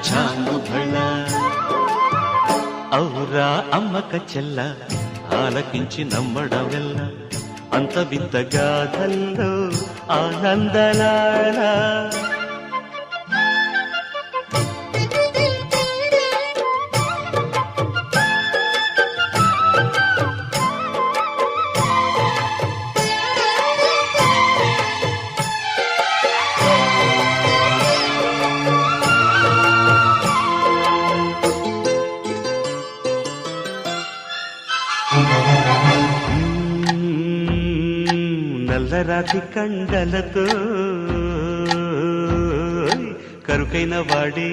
చాంగు భళ్ళ ఔరా అమ్మక చెల్ల ఆలకించి నమ్మడమెల్ల అంత వింత గాథల్లో ఆనందలాల నల్లరాతి కండలతో కరుకైన వాడి